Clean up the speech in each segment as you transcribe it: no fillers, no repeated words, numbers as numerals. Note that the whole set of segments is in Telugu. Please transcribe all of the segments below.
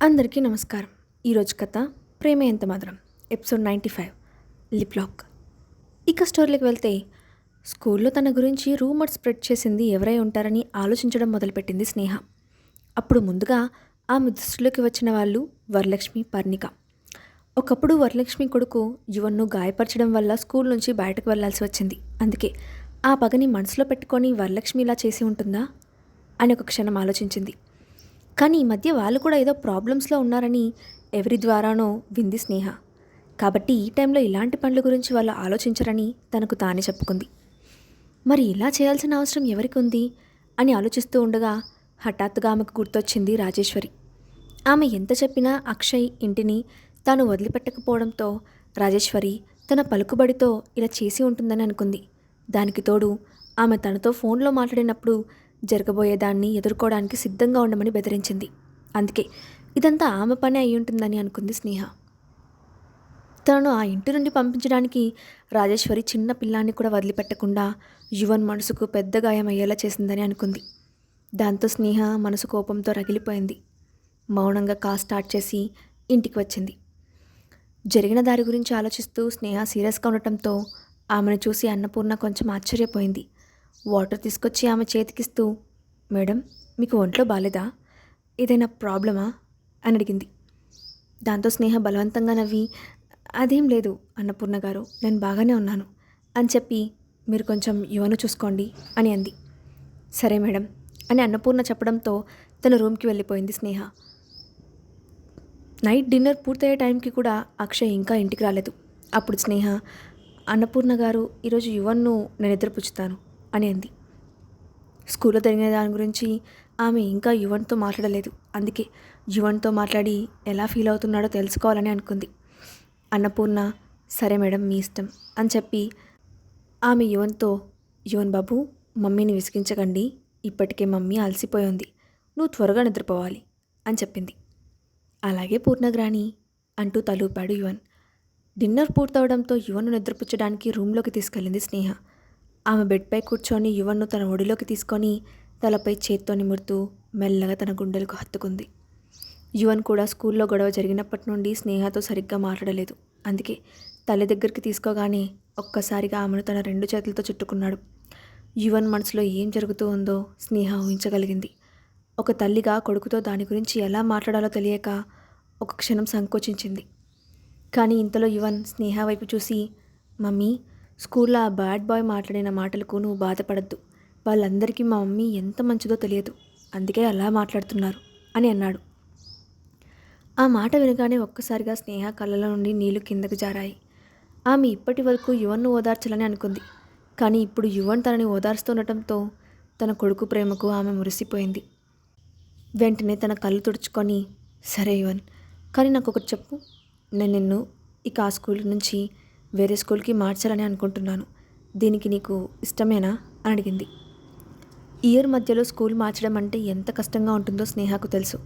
అందరికీ నమస్కారం. ఈరోజు కథ ప్రేమ ఎంత మధురం, ఎపిసోడ్ 95 లిప్ లాక్. ఇక స్టోరీలోకి వెళ్తే, స్కూల్లో తన గురించి రూమర్స్ స్ప్రెడ్ చేసింది ఎవరై ఉంటారని ఆలోచించడం మొదలుపెట్టింది స్నేహ. అప్పుడు ముందుగా ఆమె దృష్టిలోకి వచ్చిన వాళ్ళు వరలక్ష్మి, పర్ణిక. ఒకప్పుడు వరలక్ష్మి కొడుకు యువన్ను గాయపరచడం వల్ల స్కూల్ నుంచి బయటకు వెళ్లాల్సి వచ్చింది. అందుకే ఆ పగని మనసులో పెట్టుకొని వరలక్ష్మి ఇలా చేసి ఉంటుందా అని ఒక క్షణం ఆలోచించింది. కానీ ఈ మధ్య వాళ్ళు కూడా ఏదో ప్రాబ్లమ్స్లో ఉన్నారని ఎవరి ద్వారానో వింది స్నేహ. కాబట్టి ఈ టైంలో ఇలాంటి పనుల గురించి వాళ్ళు ఆలోచించరని తనకు తానే చెప్పుకుంది. మరి ఇలా చేయాల్సిన అవసరం ఎవరికి ఉంది అని ఆలోచిస్తూ ఉండగా హఠాత్తుగా ఆమెకు గుర్తొచ్చింది రాజేశ్వరి. ఆమె ఎంత చెప్పినా అక్షయ్ ఇంటిని తాను వదిలిపెట్టకపోవడంతో రాజేశ్వరి తన పలుకుబడితో ఇలా చేసి ఉంటుందని అనుకుంది. దానికి తోడు ఆమె తనతో ఫోన్లో మాట్లాడినప్పుడు జరగబోయేదాన్ని ఎదుర్కోవడానికి సిద్ధంగా ఉండమని బెదిరించింది. అందుకే ఇదంతా ఆమె పని అయి ఉంటుందని అనుకుంది స్నేహ. తనను ఆ ఇంటి నుండి పంపించడానికి రాజేశ్వరి చిన్న పిల్లాన్ని కూడా వదిలిపెట్టకుండా యువన్ మనసుకు పెద్ద గాయం అయ్యేలా చేసిందని అనుకుంది. దాంతో స్నేహ మనసు కోపంతో రగిలిపోయింది. మౌనంగా కాల్ స్టార్ట్ చేసి ఇంటికి వచ్చింది. జరిగిన దారి గురించి ఆలోచిస్తూ స్నేహ సీరియస్గా ఉండటంతో ఆమెను చూసి అన్నపూర్ణ కొంచెం ఆశ్చర్యపోయింది. వాటర్ తీసుకొచ్చి ఆమె చేతికిస్తూ, మేడం మీకు ఒంట్లో బాలేదా, ఏదైనా ప్రాబ్లమా అని అడిగింది. దాంతో స్నేహ బలవంతంగా నవ్వి, అదేం లేదు అన్నపూర్ణ గారు, నేను బాగానే ఉన్నాను అని చెప్పి, మీరు కొంచెం యువను చూసుకోండి అని అంది. సరే మేడం అని అన్నపూర్ణ చెప్పడంతో తన రూమ్కి వెళ్ళిపోయింది స్నేహ. నైట్ డిన్నర్ పూర్తయ్యే టైంకి కూడా అక్షయ్ ఇంకా ఇంటికి రాలేదు. అప్పుడు స్నేహ, అన్నపూర్ణ గారు ఈరోజు యువన్ను నేను నిద్రపుచ్చుతాను అని అంది. స్కూల్లో జరిగిన దాని గురించి ఆమె ఇంకా యువన్తో మాట్లాడలేదు. అందుకే యువన్తో మాట్లాడి ఎలా ఫీల్ అవుతున్నాడో తెలుసుకోవాలని అనుకుంది. అన్నపూర్ణ, సరే మేడం మీ ఇష్టం అని చెప్పి ఆమె యువన్తో, యువన్ బాబు మమ్మీని విసిగించకండి, ఇప్పటికే మమ్మీ అలసిపోయింది, నువ్వు త్వరగా నిద్రపోవాలి అని చెప్పింది. అలాగే పూర్ణగ్రాణి అంటూ తలూపాడు యువన్. డిన్నర్ పూర్తవడంతో యువన్ను నిద్రపుచ్చడానికి రూమ్లోకి తీసుకెళ్ళింది స్నేహ. ఆమె బెడ్పై కూర్చొని యువన్ను తన ఒడిలోకి తీసుకొని తలపై చేత్తో నిమురుతూ మెల్లగా తన గుండెలకు హత్తుకుంది. యువన్ కూడా స్కూల్లో గొడవ జరిగినప్పటి నుండి స్నేహతో సరిగ్గా మాట్లాడలేదు. అందుకే తల్లి దగ్గరికి తీసుకోగానే ఒక్కసారిగా ఆమెను తన 2 చేతులతో చుట్టుకున్నాడు. యువన్ మనసులో ఏం జరుగుతూ ఉందో స్నేహ ఊహించగలిగింది. ఒక తల్లిగా కొడుకుతో దాని గురించి ఎలా మాట్లాడాలో తెలియక ఒక క్షణం సంకోచించింది. కానీ ఇంతలో యువన్ స్నేహ వైపు చూసి, మమ్మీ స్కూల్లో ఆ బ్యాడ్ బాయ్ మాట్లాడిన మాటలకు నువ్వు బాధపడద్దు, వాళ్ళందరికీ మా మమ్మీ ఎంత మంచిదో తెలియదు, అందుకే అలా మాట్లాడుతున్నారు అని అన్నాడు. ఆ మాట వినగానే ఒక్కసారిగా స్నేహ కళ్ళలో నుండి నీళ్లు కిందకు జారాయి. ఆమె ఇప్పటి వరకు యువన్ను ఓదార్చాలని అనుకుంది. కానీ ఇప్పుడు యువన్ తనని ఓదార్స్తుండటంతో తన కొడుకు ప్రేమకు ఆమె మురిసిపోయింది. వెంటనే తన కళ్ళు తుడుచుకొని, సరే యువన్, కానీ నాకు ఒకటి చెప్పు, నేను నిన్ను ఇక ఆ స్కూల్ నుంచి వేరే స్కూల్కి మార్చాలని అనుకుంటున్నాను, దీనికి నీకు ఇష్టమేనా అని అడిగింది. ఇయర్ మధ్యలో స్కూల్ మార్చడం అంటే ఎంత కష్టంగా ఉంటుందో స్నేహకు తెలుసు.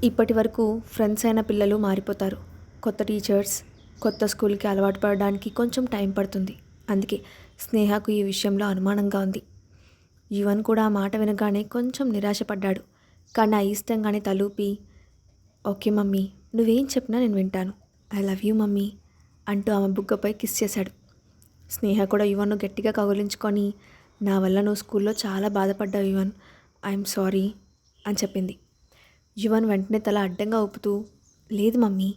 ఇప్పటి వరకు ఫ్రెండ్స్ అయిన పిల్లలు మారిపోతారు, కొత్త టీచర్స్, కొత్త స్కూల్కి అలవాటు పడడానికి కొంచెం టైం పడుతుంది. అందుకే స్నేహకు ఈ విషయంలో అనుమానంగా ఉంది. యువన్ కూడా ఆ మాట వినగానే కొంచెం నిరాశపడ్డాడు. కానీ ఇష్టంగానే తలూపి, ఓకే మమ్మీ, నువ్వేం చెప్పినా నేను వింటాను, ఐ లవ్ యూ మమ్మీ అంటూ ఆమె బుగ్గపై కిస్ చేశాడు. స్నేహ కూడా యువన్ను గట్టిగా కౌగిలించుకొని, నా వల్ల నువ్వు స్కూల్లో చాలా బాధపడ్డావు యువన్, ఐఎమ్ సారీ అని చెప్పింది. యువన్ వెంటనే తల అడ్డంగా ఊపుతూ, లేదు మమ్మీ,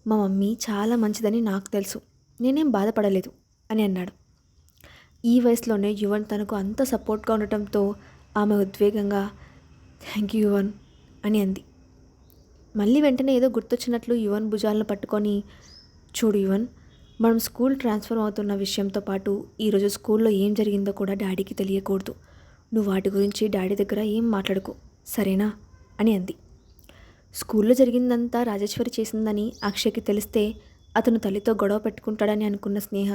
మా మమ్మీ చాలా మంచిదని నాకు తెలుసు, నేనేం బాధపడలేదు అని అన్నాడు. ఈ వయసులోనే యువన్ తనకు అంత సపోర్ట్గా ఉండటంతో ఆమె ఉద్వేగంగా, థ్యాంక్ యూ యువన్ అని అంది. మళ్ళీ వెంటనే ఏదో గుర్తొచ్చినట్లు యువన్ భుజాలను పట్టుకొని, చూడు యువన్, మనం స్కూల్ ట్రాన్స్ఫర్ అవుతున్న విషయంతో పాటు ఈరోజు స్కూల్లో ఏం జరిగిందో కూడా డాడీకి తెలియకూడదు, నువ్వు వాటి గురించి డాడీ దగ్గర ఏం మాట్లాడుకో, సరేనా అని అంది. స్కూల్లో జరిగిందంతా రాజేశ్వరి చేసిందని అక్షయ్కి తెలిస్తే అతను తల్లితో గొడవ పెట్టుకుంటాడని అనుకున్న స్నేహ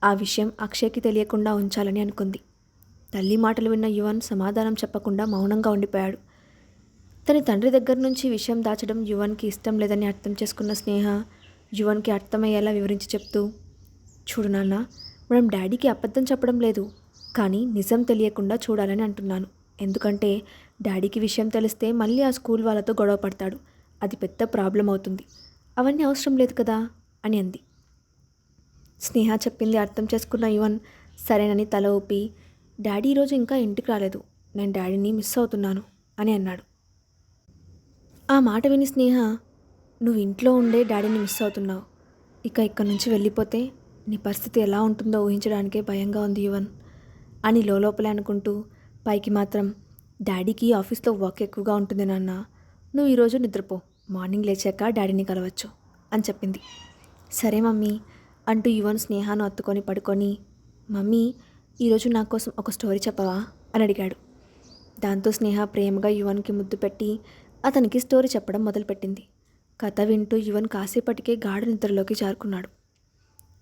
ఆ విషయం అక్షయ్కి తెలియకుండా ఉంచాలని అనుకుంది. తల్లి మాటలు విన్న యువన్ సమాధానం చెప్పకుండా మౌనంగా ఉండిపోయాడు. తన తండ్రి దగ్గర నుంచి విషయం దాచడం యువన్కి ఇష్టం లేదని అర్థం చేసుకున్న స్నేహ యువన్కి అర్థమయ్యేలా వివరించి చెప్తూ, చూడు నాన్న, మనం డాడీకి అబద్ధం చెప్పడం లేదు, కానీ నిజం తెలియకుండా చూడాలని అంటున్నాను. ఎందుకంటే డాడీకి విషయం తెలిస్తే మళ్ళీ ఆ స్కూల్ వాళ్ళతో గొడవ పడతాడు, అది పెద్ద ప్రాబ్లం అవుతుంది. అవన్నీ అవసరం లేదు కదా అని అంది. స్నేహ చెప్పింది అర్థం చేసుకున్న యువన్ సరేనని తల ఊపి, డాడీ ఈరోజు ఇంకా ఇంటికి రాలేదు, నేను డాడీని మిస్ అవుతున్నాను అని అన్నాడు. ఆ మాట విని స్నేహ, నువ్వు ఇంట్లో ఉండే డాడీని మిస్ అవుతున్నావు, ఇక ఇక్కడి నుంచి వెళ్ళిపోతే నీ పరిస్థితి ఎలా ఉంటుందో ఊహించడానికే భయంగా ఉంది యువన్ అని లోపలే అనుకుంటూ, పైకి మాత్రం డాడీకి ఆఫీస్లో వర్క్ ఎక్కువగా ఉంటుంది నాన్న, నువ్వు ఈరోజు నిద్రపో, మార్నింగ్ లేచాక డాడీని కలవచ్చు అని చెప్పింది. సరే మమ్మీ అంటూ యువన్ స్నేహాను హత్తుకొని పడుకొని, మమ్మీ ఈరోజు నా కోసం ఒక స్టోరీ చెప్పవా అని అడిగాడు. దాంతో స్నేహ ప్రేమగా యువన్కి ముద్దు పెట్టి అతనికి స్టోరీ చెప్పడం మొదలుపెట్టింది. కథ వింటూ యువన్ కాసేపటికే గాఢ నిద్రలోకి జారుకున్నాడు.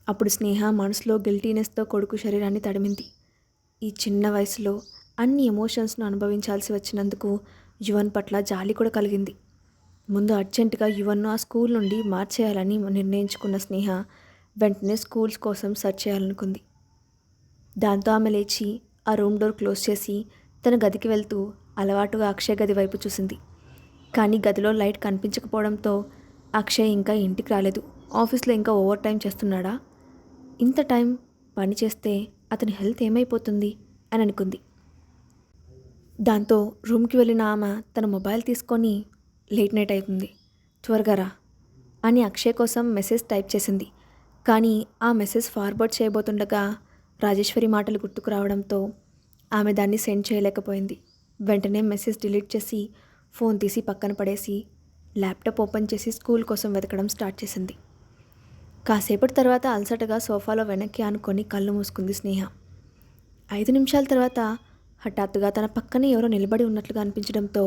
అప్పుడు స్నేహ మనసులో గిల్టీనెస్తో కొడుకు శరీరాన్ని తడిమింది. ఈ చిన్న వయసులో అన్ని ఎమోషన్స్ను అనుభవించాల్సి వచ్చినందుకు యువన్ పట్ల జాలి కూడా కలిగింది. ముందు అర్జెంటుగా యువన్ను ఆ స్కూల్ నుండి మార్చేయాలని నిర్ణయించుకున్న స్నేహ వెంటనే స్కూల్స్ కోసం సెర్చ్ చేయాలనుకుంది. దాంతో ఆమె లేచి ఆ రూమ్ డోర్ క్లోజ్ చేసి తన గదికి వెళ్తూ అలవాటుగా అక్షయ్ గది వైపు చూసింది. కానీ గదిలో లైట్ కనిపించకపోవడంతో అక్షయ్ ఇంకా ఇంటికి రాలేదు, ఆఫీస్లో ఇంకా ఓవర్ టైం చేస్తున్నాడా, ఇంత టైం పని చేస్తే అతని హెల్త్ ఏమైపోతుంది అని అనుకుంది. దాంతో రూమ్కి వెళ్ళిన ఆమె తన మొబైల్ తీసుకొని లేట్ నైట్ అవుతుంది, త్వరగా రా అని అక్షయ్ కోసం మెసేజ్ టైప్ చేసింది. కానీ ఆ మెసేజ్ ఫార్వర్డ్ చేయబోతుండగా రాజేశ్వరి మాటలు గుర్తుకు రావడంతో ఆమె దాన్ని సెండ్ చేయలేకపోయింది. వెంటనే మెసేజ్ డిలీట్ చేసి ఫోన్ తీసి పక్కన పడేసి ల్యాప్టాప్ ఓపెన్ చేసి స్కూల్ కోసం వెతకడం స్టార్ట్ చేసింది. కాసేపటి తర్వాత అలసటగా సోఫాలో వెనక్కి ఆనుకొని కళ్ళు మూసుకుంది స్నేహ. 5 నిమిషాల తర్వాత హఠాత్తుగా తన పక్కనే ఎవరో నిలబడి ఉన్నట్లుగా అనిపించడంతో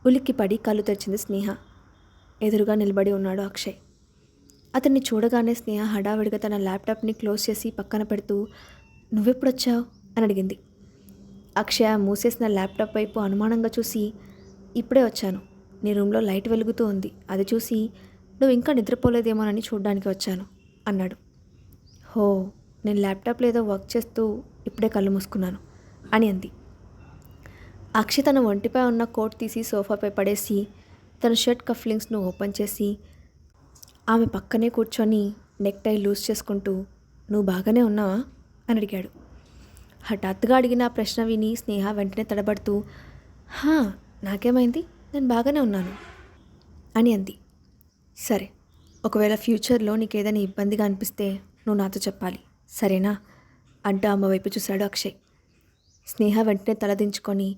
ఉలిక్కిపడి కళ్ళు తెరిచింది స్నేహ. ఎదురుగా నిలబడి ఉన్నాడు అక్షయ్. అతన్ని చూడగానే స్నేహ హడావిడిగా తన ల్యాప్టాప్ని క్లోజ్ చేసి పక్కన పెడుతూ, నువ్వెప్పుడొచ్చావు అని అడిగింది. అక్షయ మూసేసిన ల్యాప్టాప్ వైపు అనుమానంగా చూసి, ఇప్పుడే వచ్చాను, నీ రూమ్లో లైట్ వెలుగుతూ ఉంది, అది చూసి నువ్వు ఇంకా నిద్రపోలేదేమోనని చూడ్డానికి వచ్చాను అన్నాడు. హో, నేను ల్యాప్టాప్లో ఏదో వర్క్ చేస్తూ ఇప్పుడే కళ్ళు మూసుకున్నాను అని అంది. అక్షయ్ తన ఒంటిపై ఉన్న కోట్ తీసి సోఫాపై పడేసి తన షర్ట్ కఫ్లింగ్స్ను ఓపెన్ చేసి ఆమె పక్కనే కూర్చొని నెక్ టై లూజ్ చేసుకుంటూ, నువ్వు బాగానే ఉన్నావా అని అడిగాడు. హఠాత్తుగా అడిగిన ఆ ప్రశ్న విని స్నేహ వెంటనే తడబడుతూ, హా, నాకేమైంది, నేను బాగానే ఉన్నాను అని అంది. సరే, ఒకవేళ ఫ్యూచర్లో నీకేదైనా ఇబ్బందిగా అనిపిస్తే నువ్వు నాతో చెప్పాలి, సరేనా అంటూ ఆమె వైపు చూశాడు అక్షయ్. స్నేహ వెంటనే తలదించుకొని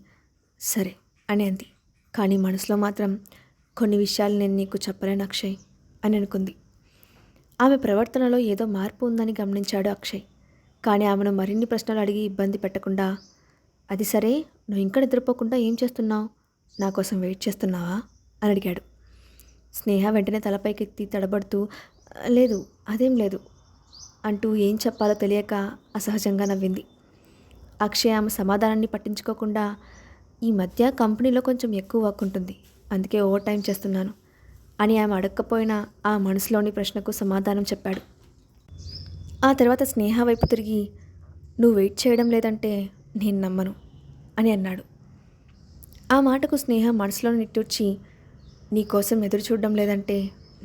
సరే అని అంది. కానీ మనసులో మాత్రం కొన్ని విషయాలు నేను నీకు చెప్పలేను అక్షయ్ అని అనుకుంది. ఆమె ప్రవర్తనలో ఏదో మార్పు ఉందని గమనించాడు అక్షయ్. కానీ ఆమెను మరిన్ని ప్రశ్నలు అడిగి ఇబ్బంది పెట్టకుండా, అది సరే, నువ్వు ఇంకా నిద్రపోకుండా ఏం చేస్తున్నావు, నా కోసం వెయిట్ చేస్తున్నావా అని అడిగాడు. స్నేహ వెంటనే తలపైకెత్తి తడబడుతూ, లేదు, అదేం లేదు అంటూ ఏం చెప్పాలో తెలియక అసహజంగా నవ్వింది. అక్షయ్ ఆమె సమాధానాన్ని పట్టించుకోకుండా, ఈ మధ్య కంపెనీలో కొంచెం ఎక్కువ వర్క్ ఉంటుంది, అందుకే ఓవర్ టైం చేస్తున్నాను అని ఆమె అడగకపోయినా ఆ మనసులోని ప్రశ్నకు సమాధానం చెప్పాడు. ఆ తర్వాత స్నేహ వైపు తిరిగి, నువ్వు వెయిట్ చేయడం లేదంటే నేను నమ్మను అని అన్నాడు. ఆ మాటకు స్నేహ మనసులో నిట్టూర్చి, నీకోసం ఎదురు చూడడం లేదంటే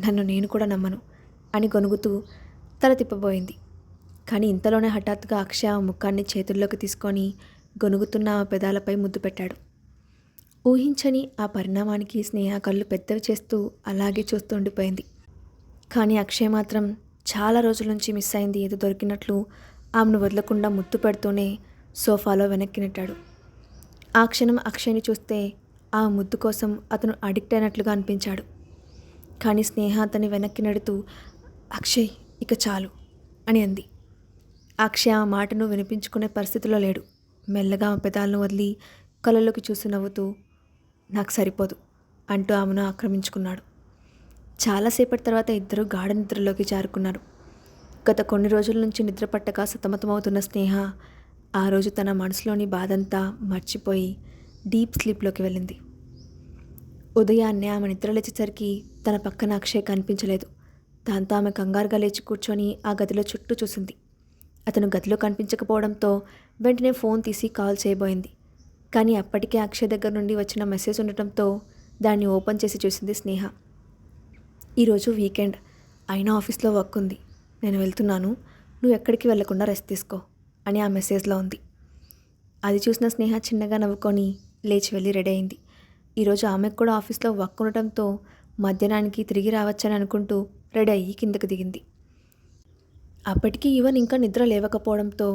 నన్ను నేను కూడా నమ్మను అని గొనుగుతూ తల తిప్పబోయింది. కానీ ఇంతలోనే హఠాత్తుగా అక్షయ ముఖాన్ని చేతుల్లోకి తీసుకొని గొనుగుతున్న ఆ పెదాలపై ముద్దు పెట్టాడు. ఊహించని ఆ పరిణామానికి స్నేహ కళ్ళు పెద్దవి చేస్తూ అలాగే చూస్తూ ఉండిపోయింది. కానీ అక్షయ్ మాత్రం చాలా రోజుల నుంచి మిస్ అయింది ఏదో దొరికినట్లు ఆమెను వదలకుండా ముద్దు పెడుతూనే సోఫాలో వెనక్కి నెట్టాడు. ఆ క్షణం అక్షయ్ని చూస్తే ఆ ముద్దు కోసం అతను అడిక్ట్ అయినట్లుగా అనిపించాడు. కానీ స్నేహ అతన్ని వెనక్కి నెడుతూ, అక్షయ్ ఇక చాలు అని అంది. అక్షయ్ ఆ మాటను వినిపించుకునే పరిస్థితిలో లేడు. మెల్లగా ఆమె పెదాలను వదిలి కళ్ళలోకి చూసి నవ్వుతూ, నాకు సరిపోదు అంటూ ఆమెను ఆక్రమించుకున్నాడు. చాలాసేపటి తర్వాత ఇద్దరూ గాఢ నిద్రలోకి జారుకున్నారు. గత కొన్ని రోజుల నుంచి నిద్ర పట్టక సతమతమవుతున్న స్నేహ ఆ రోజు తన మనసులోని బాధంతా మర్చిపోయి డీప్ స్లీప్లోకి వెళ్ళింది. ఉదయాన్నే ఆమె నిద్ర లేచేసరికి తన పక్కన అక్షయ్ కనిపించలేదు. దాంతో ఆమె కంగారుగా లేచి కూర్చొని ఆ గదిలో చుట్టూ చూసింది. అతను గదిలో కనిపించకపోవడంతో వెంటనే ఫోన్ తీసి కాల్ చేయబోయింది. కానీ అప్పటికే అక్షయ్ దగ్గర నుండి వచ్చిన మెసేజ్ ఉండటంతో దాన్ని ఓపెన్ చేసి చూసింది స్నేహ. ఈరోజు వీకెండ్ అయినా ఆఫీస్లో వర్క్ ఉంది, నేను వెళ్తున్నాను, నువ్వు ఎక్కడికి వెళ్లకుండా రెస్ట్ తీసుకో అని ఆ మెసేజ్లో ఉంది. అది చూసిన స్నేహ చిన్నగా నవ్వుకొని లేచి వెళ్ళి రెడీ అయింది. ఈరోజు ఆమెకు కూడా ఆఫీస్లో వర్క్ ఉండటంతో మధ్యాహ్నానికి తిరిగి రావచ్చని అనుకుంటూ రెడీ అయ్యి కిందకు దిగింది. అప్పటికి యువన్ ఇంకా నిద్ర లేవకపోవడంతో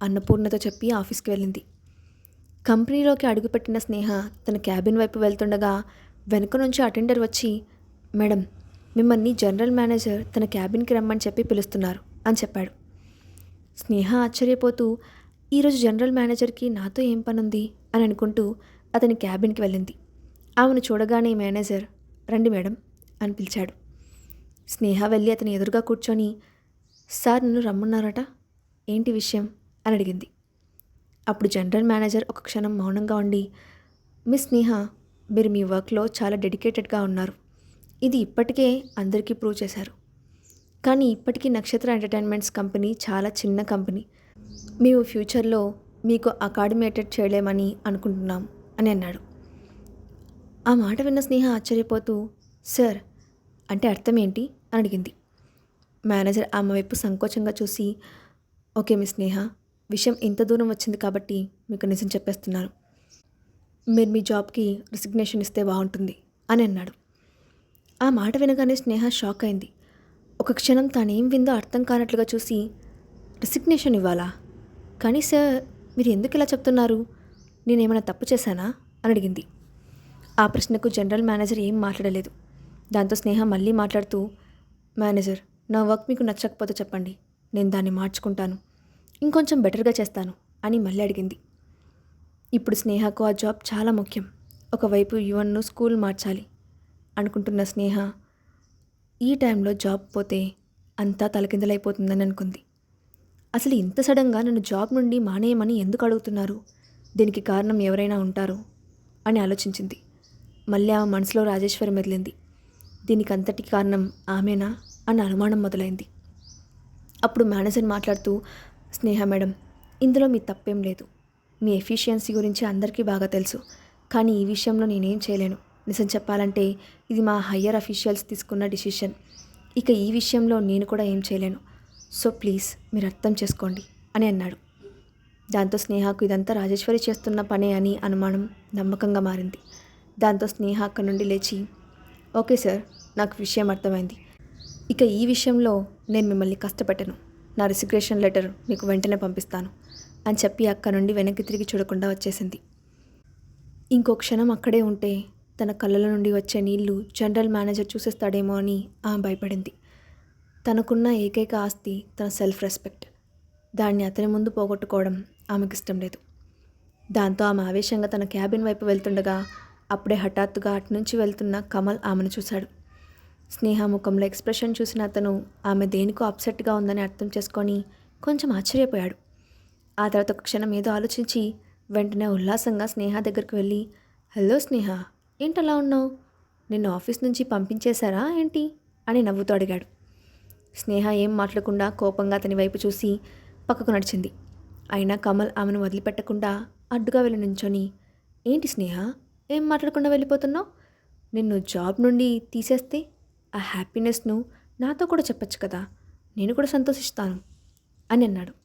అన్నపూర్ణతో చెప్పి ఆఫీస్కి వెళ్ళింది. కంపెనీలోకి అడుగుపెట్టిన స్నేహ తన క్యాబిన్ వైపు వెళ్తుండగా వెనుక నుంచి అటెండర్ వచ్చి, మేడం, మిమ్మల్ని జనరల్ మేనేజర్ తన క్యాబిన్కి రమ్మని చెప్పి పిలుస్తున్నారు అని చెప్పాడు. స్నేహ ఆశ్చర్యపోతూ ఈరోజు జనరల్ మేనేజర్కి నాతో ఏం పనుంది అని అనుకుంటూ అతని క్యాబిన్కి వెళ్ళింది. ఆమెను చూడగానే మేనేజర్, రండి మేడం అని పిలిచాడు. స్నేహ వెళ్ళి అతని ఎదురుగా కూర్చొని, సార్ నన్ను రమ్మన్నారట, ఏంటి విషయం అని అడిగింది. అప్పుడు జనరల్ మేనేజర్ ఒక క్షణం మౌనంగా ఉండి, మిస్ స్నేహ, మీరు మీ వర్క్లో చాలా డెడికేటెడ్గా ఉన్నారు. ఇది ఇప్పటికే అందరికీ ప్రూవ్ చేశారు. కానీ ఇప్పటికీ నక్షత్ర ఎంటర్టైన్మెంట్స్ కంపెనీ చాలా చిన్న కంపెనీ. మేము ఫ్యూచర్లో మీకు అకాడమేటెడ్ చేయలేమని అనుకుంటున్నాం అని అన్నాడు. ఆ మాట విన్న స్నేహ ఆశ్చర్యపోతూ, సార్ అంటే అర్థం ఏంటి అని అడిగింది. మేనేజర్ ఆమె వైపు సంకోచంగా చూసి, ఓకే మిస్ స్నేహ, విషయం ఇంత దూరం వచ్చింది కాబట్టి మీకు నిజం చెప్పేస్తున్నాను. మీరు మీ జాబ్కి రిసిగ్నేషన్ ఇస్తే బాగుంటుంది అని అన్నాడు. ఆ మాట వినగానే స్నేహ షాక్ అయింది. ఒక క్షణం తానేం విందో అర్థం కానట్లుగా చూసి, రిసిగ్నేషన్ ఇవ్వాలా? కానీ సార్, మీరు ఎందుకు ఇలా చెప్తున్నారు? నేనేమైనా తప్పు చేశానా అని అడిగింది. ఆ ప్రశ్నకు జనరల్ మేనేజర్ ఏం మాట్లాడలేదు. దాంతో స్నేహ మళ్ళీ మాట్లాడుతూ, మేనేజర్, నా వర్క్ మీకు నచ్చకపోతే చెప్పండి, నేను దాన్ని మార్చుకుంటాను, ఇంకొంచెం బెటర్గా చేస్తాను అని మళ్ళీ అడిగింది. ఇప్పుడు స్నేహకు ఆ జాబ్ చాలా ముఖ్యం. ఒకవైపు యువన్ను స్కూల్ మార్చాలి అనుకుంటున్న స్నేహ ఈ టైంలో జాబ్ పోతే అంతా తలకిందలైపోతుందని అనుకుంది. అసలు ఇంత సడన్గా నన్ను జాబ్ నుండి మానేయమని ఎందుకు అడుగుతున్నారు? దీనికి కారణం ఎవరైనా ఉంటారు అని ఆలోచించింది. మళ్ళీ ఆమె మనసులో రాజేశ్వరి మెదిలింది. దీనికి అంతటికి కారణం ఆమెనా అన్న అనుమానం మొదలైంది. అప్పుడు మేనేజర్ మాట్లాడుతూ, స్నేహ మేడం, ఇందులో మీ తప్పేం లేదు. మీ ఎఫిషియన్సీ గురించి అందరికీ బాగా తెలుసు. కానీ ఈ విషయంలో నేనేం చేయలేను. నిజం చెప్పాలంటే ఇది మా హయ్యర్ అఫీషియల్స్ తీసుకున్న డిసిషన్. ఇక ఈ విషయంలో నేను కూడా ఏం చేయలేను. సో ప్లీజ్ మీరు అర్థం చేసుకోండి అని అన్నాడు. దాంతో స్నేహకు ఇదంతా రాజేశ్వరి చేస్తున్న పనే అని అనుమానం నమ్మకంగా మారింది. దాంతో స్నేహ అక్కడి నుండి లేచి, ఓకే సార్, నాకు విషయం అర్థమైంది. ఇక ఈ విషయంలో నేను మిమ్మల్ని కష్టపెట్టను. నా రిసిగ్నేషన్ లెటర్ మీకు వెంటనే పంపిస్తాను అని చెప్పి అక్కడి నుండి వెనక్కి తిరిగి చూడకుండా వచ్చేసింది. ఇంకో క్షణం అక్కడే ఉంటే తన కళ్ళల నుండి వచ్చే నీళ్లు జనరల్ మేనేజర్ చూసేస్తాడేమో అని ఆమె భయపడింది. తనకున్న ఏకైక ఆస్తి తన సెల్ఫ్ రెస్పెక్ట్. దాన్ని అతని ముందు పోగొట్టుకోవడం ఆమెకు ఇష్టం లేదు. దాంతో ఆమె ఆవేశంగా తన క్యాబిన్ వైపు వెళ్తుండగా అప్పుడే హఠాత్తుగా అటు నుంచి వెళ్తున్న కమల్ ఆమెను చూశాడు. స్నేహ ముఖంలో ఎక్స్ప్రెషన్ చూసిన అతను ఆమె దేనికో అప్సెట్గా ఉందని అర్థం చేసుకొని కొంచెం ఆశ్చర్యపోయాడు. ఆ తర్వాత ఒక క్షణం ఏదో ఆలోచించి వెంటనే ఉల్లాసంగా స్నేహ దగ్గరికి వెళ్ళి, హలో స్నేహ, ఏంటలా ఉన్నావు? నిన్ను ఆఫీస్ నుంచి పంపించేశారా ఏంటి అని నవ్వుతూ అడిగాడు. స్నేహ ఏం మాట్లాడకుండా కోపంగా అతని వైపు చూసి పక్కకు నడిచింది. అయినా కమల్ ఆమెను వదిలిపెట్టకుండా అడ్డుగా వెళ్ళి నుంచొని, ఏంటి స్నేహ, ఏం మాట్లాడకుండా వెళ్ళిపోతున్నావు? నిన్ను జాబ్ నుండి తీసేస్తే ఆ హ్యాపీనెస్ను నాతో కూడా చెప్పచ్చు కదా, నేను కూడా సంతోషిస్తాను అని అన్నాడు.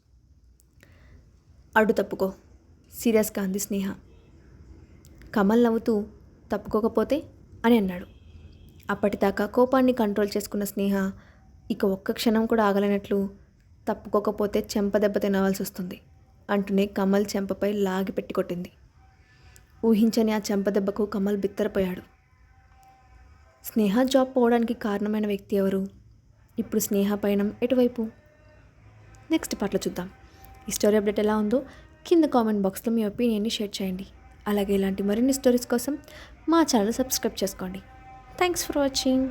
అడ్డు తప్పుకో, సీరియస్గా అంది స్నేహ. కమల్ నవ్వుతూ, తప్పుకోకపోతే అని అన్నాడు. అప్పటిదాకా కోపాన్ని కంట్రోల్ చేసుకున్న స్నేహ ఇక ఒక్క క్షణం కూడా ఆగలేనట్లు, తప్పుకోకపోతే చెంప దెబ్బ తినవలసి వస్తుంది అంటూనే కమల్ చెంపపై లాగి పెట్టి కొట్టింది. ఊహించని ఆ చెంప దెబ్బకు కమల్ బిత్తరపోయాడు. స్నేహ జాబ్ పోవడానికి కారణమైన వ్యక్తి ఎవరు? ఇప్పుడు స్నేహ పయనం ఎటువైపు? నెక్స్ట్ పార్ట్లో చూద్దాం. ఈ స్టోరీ అప్డేట్ ఎలా ఉందో కింద కామెంట్ బాక్స్లో మీ ఒపీనియన్ని షేర్ చేయండి. అలాగే ఇలాంటి మరిన్ని స్టోరీస్ కోసం మా ఛానల్ సబ్స్క్రైబ్ చేసుకోండి. Thanks for watching.